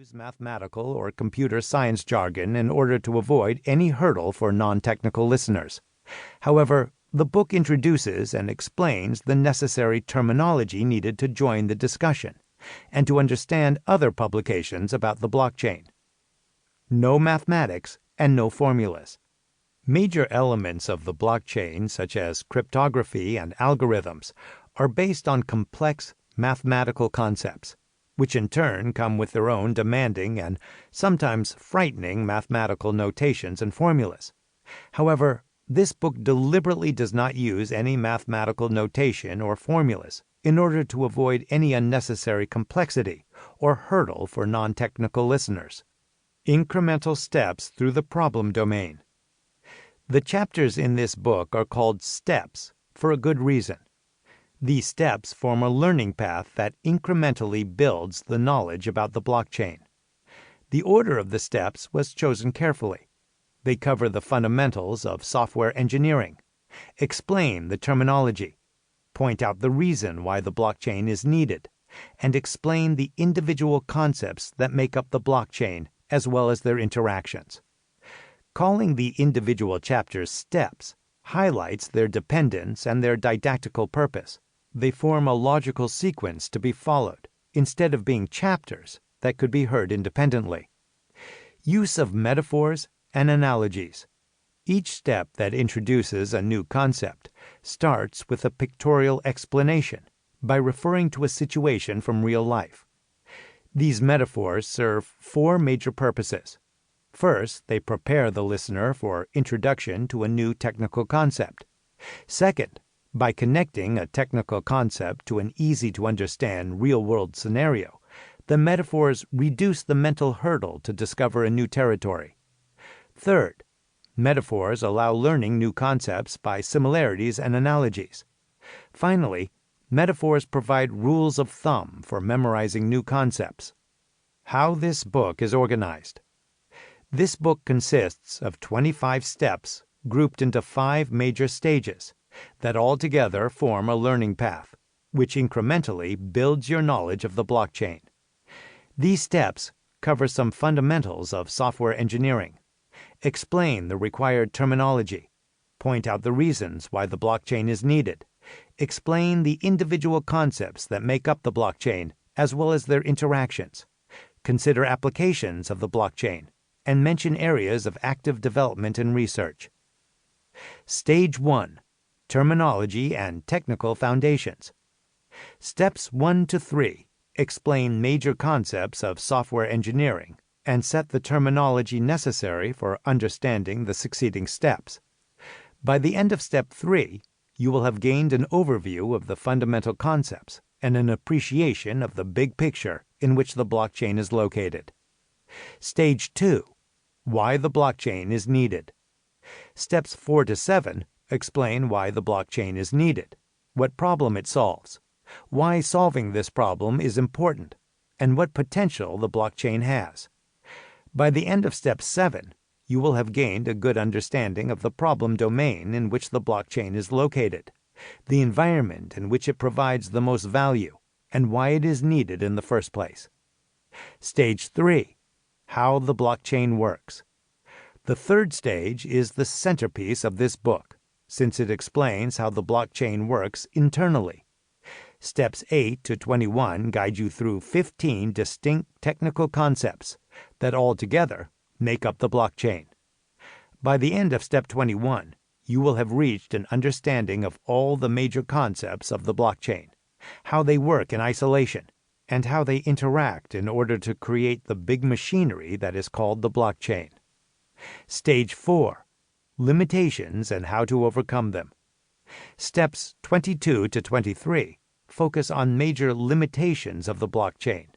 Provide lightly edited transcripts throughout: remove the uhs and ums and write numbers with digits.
use mathematical or computer science jargon in order to avoid any hurdle for non-technical listeners. However, the book introduces and explains the necessary terminology needed to join the discussion and to understand other publications about the blockchain. No mathematics and no formulas. Major elements of the blockchain, such as cryptography and algorithms, are based on complex mathematical concepts, which in turn come with their own demanding and sometimes frightening mathematical notations and formulas. However, this book deliberately does not use any mathematical notation or formulas in order to avoid any unnecessary complexity or hurdle for non-technical listeners. Incremental steps through the problem domain. The chapters in this book are called steps for a good reason. These steps form a learning path that incrementally builds the knowledge about the blockchain. The order of the steps was chosen carefully. They cover the fundamentals of software engineering, explain the terminology, point out the reason why the blockchain is needed, and explain the individual concepts that make up the blockchain as well as their interactions. Calling the individual chapters steps highlights their dependence and their didactical purpose. They form a logical sequence to be followed, instead of being chapters that could be heard independently. Use of metaphors and analogies. Each step that introduces a new concept starts with a pictorial explanation by referring to a situation from real life. These metaphors serve four major purposes. First, they prepare the listener for introduction to a new technical concept. Second, by connecting a technical concept to an easy-to-understand real-world scenario, the metaphors reduce the mental hurdle to discover a new territory. Third, metaphors allow learning new concepts by similarities and analogies. Finally, metaphors provide rules of thumb for memorizing new concepts. How this book is organized. This book consists of 25 steps grouped into 5 major stages that altogether form a learning path, which incrementally builds your knowledge of the blockchain. These steps cover some fundamentals of software engineering, explain the required terminology, point out the reasons why the blockchain is needed, explain the individual concepts that make up the blockchain as well as their interactions, consider applications of the blockchain, and mention areas of active development and research. Stage 1. Terminology and Technical Foundations. Steps 1 to 3 explain major concepts of software engineering and set the terminology necessary for understanding the succeeding steps. By the end of Step 3, you will have gained an overview of the fundamental concepts and an appreciation of the big picture in which the blockchain is located. Stage 2. Why the blockchain is needed. Steps 4 to 7 explain why the blockchain is needed, what problem it solves, why solving this problem is important, and what potential the blockchain has. By the end of Step 7, you will have gained a good understanding of the problem domain in which the blockchain is located, the environment in which it provides the most value, and why it is needed in the first place. Stage 3. How the blockchain works. The third stage is the centerpiece of this book, since it explains how the blockchain works internally. Steps 8 to 21 guide you through 15 distinct technical concepts that altogether make up the blockchain. By the end of Step 21, you will have reached an understanding of all the major concepts of the blockchain, how they work in isolation, and how they interact in order to create the big machinery that is called the blockchain. Stage 4. Limitations and how to overcome them. Steps 22 to 23 focus on major limitations of the blockchain,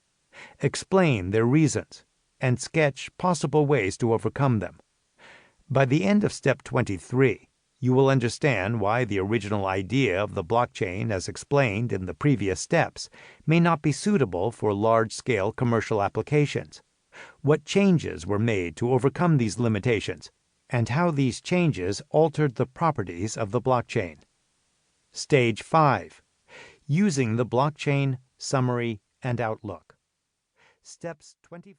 explain their reasons, and sketch possible ways to overcome them. By the end of Step 23, you will understand why the original idea of the blockchain as explained in the previous steps may not be suitable for large-scale commercial applications, what changes were made to overcome these limitations, and how these changes altered the properties of the blockchain. Stage 5. Using the blockchain, summary, and outlook. Steps 24